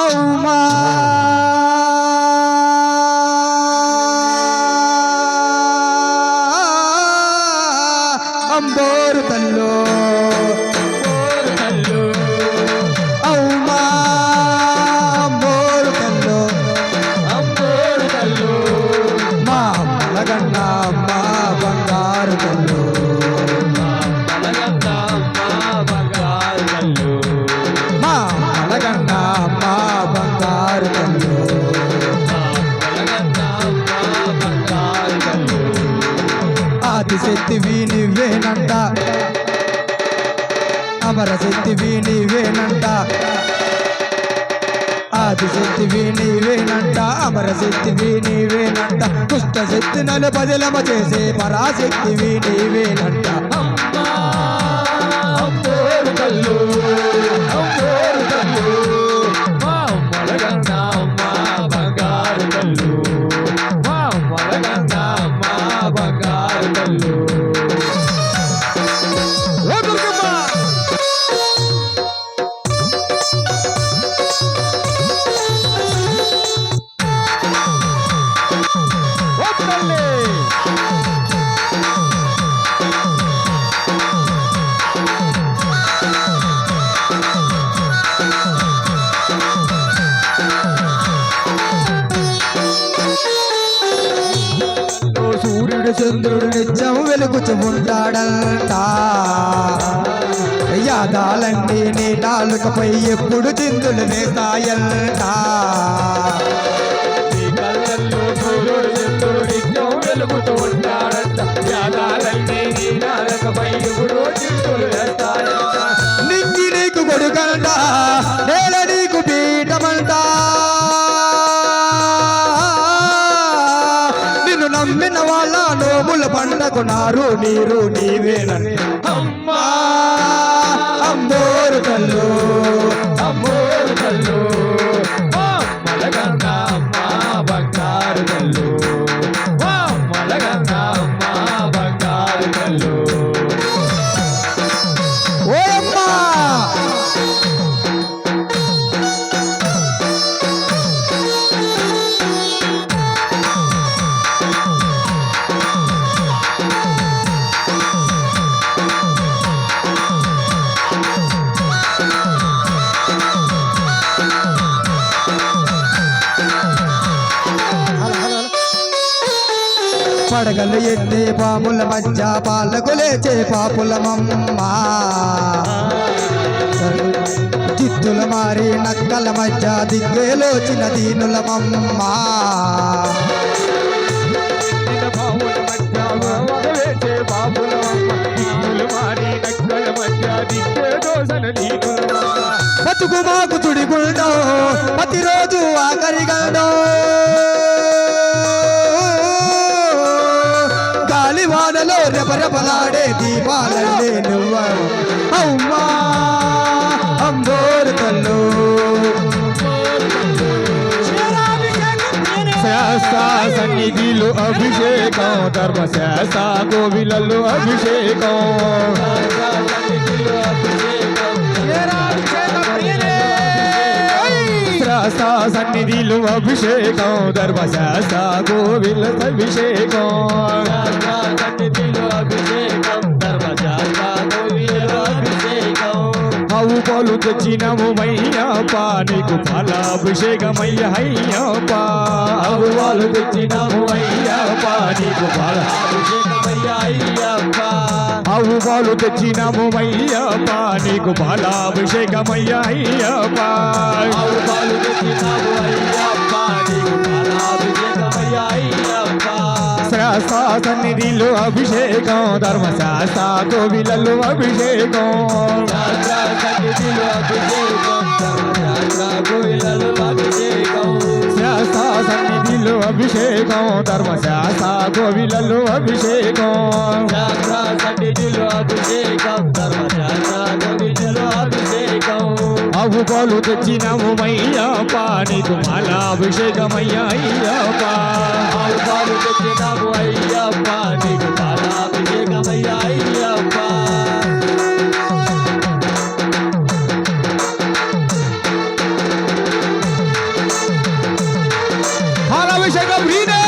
అవుమా అంబోరు తల్లో అవుమా అంబోరు తల్లో మా అమ్మలగన్న అమ్మ బంగారు తల్లో మా అమ్మలగన్న అమ్మ బంగారు తల్లో ఆదిశక్తివి నీవేనంట అమరశక్తివి నీవేనంట ఆదిశక్తివి నీవేనంట అమరశక్తివి నీవేనంట దుష్టశక్తి నన్ను బదిలమ చేసే పరాశక్తివి నీవేనంట సూర్యుడు చంద్రుడు నిత్యం వెలుగుతూ ఉంటాడంట యాదాలన్నీ నీ నాలుకపై ఎప్పుడు చిందులు వేస్తాయంట వెలుగుతూ ఉంటాడంట యాదాలన్నీ నీ నాలుకపై ఎప్పుడు చిందులు వేస్తాయంట నింగి నీకు కొడుకంట నేల నీకు పీఠమంట నమ్మిన వాళ్ళ నోముల పండకు నారు నీరు నీవేనని అమ్మా అంబోరు తల్లు అంబోరు తల్లు మలగన్న అమ్మ బంగారు తల్లు మలగన్న అమ్మ బంగారు తల్లు ఓ అమ్మా పడగలు ఎత్తే పాముల మధ్య పాలకు లేచే పాపులమమ్మ చిత్తుల మారి నక్కల మధ్య దిగ్గేలోచిన దీనులమమ్మ బతుకు మాకు తుడిగుండో ప్రతిరోజు ఆఖరిగండో గాలివానలో రెపరెపలాడే దీపాలల్లే నువ్వ అమ్మా అంబోరు తల్లు శాస్త్ర సన్నిధిలో అభిషేకం ధర్మశాస్త్ర కోవిలలో అభిషేకం సన్నిధిలో అభిషేకం ధర్మశాస్త్ర కోవిల అభిషేకం సన్నిధిలో అభిషేకం ధర్మశాస్త్ర కోవిల అభిషేకం అవు పాలు తెచ్చినము మయ్యప్ప నీకు ఫలాభిషేకమయ్య అయ్యప్ప అవు పాలు తెచ్చినము అయ్యప్ప నీకు ఫలాభిషేకమయ్య అయ్యప్ప అవు పాలు తెచ్చినము అయ్యప్ప నీకు ఫలాభిషేకమయ్య అయ్యప్ప అవు పాలు తెచ్చినము అయ్యప్ప నీకు ఫలాభిషేకమయ్య అయ్యప్ప శాస్త్ర సన్నిధిలో అభిషేకం ధర్మశాస్త్ర కోవిలలో అభిషేకం సన్నిధిలో అభిషేకం ధర్మశాస్త్ర కోవిలలో అభిషేకం శాస్త్ర సన్నిధిలో అభిషేకం ధర్మశాస్త్ర కోవిలలో అభిషేకం సన్నిధిలో అభిషేకం ధర్మశాస్త్ర కోవిలలో అభిషేకం అవు పాలు తెచ్చినము అయ్యప్ప నీకు ఫలాభిషేకమయ్య అయ్యప్ప అవు పాలు తెచ్చినము అయ్యప్ప నీకు ఫలాభిషేకమయ్య అయ్యప్ప వీణే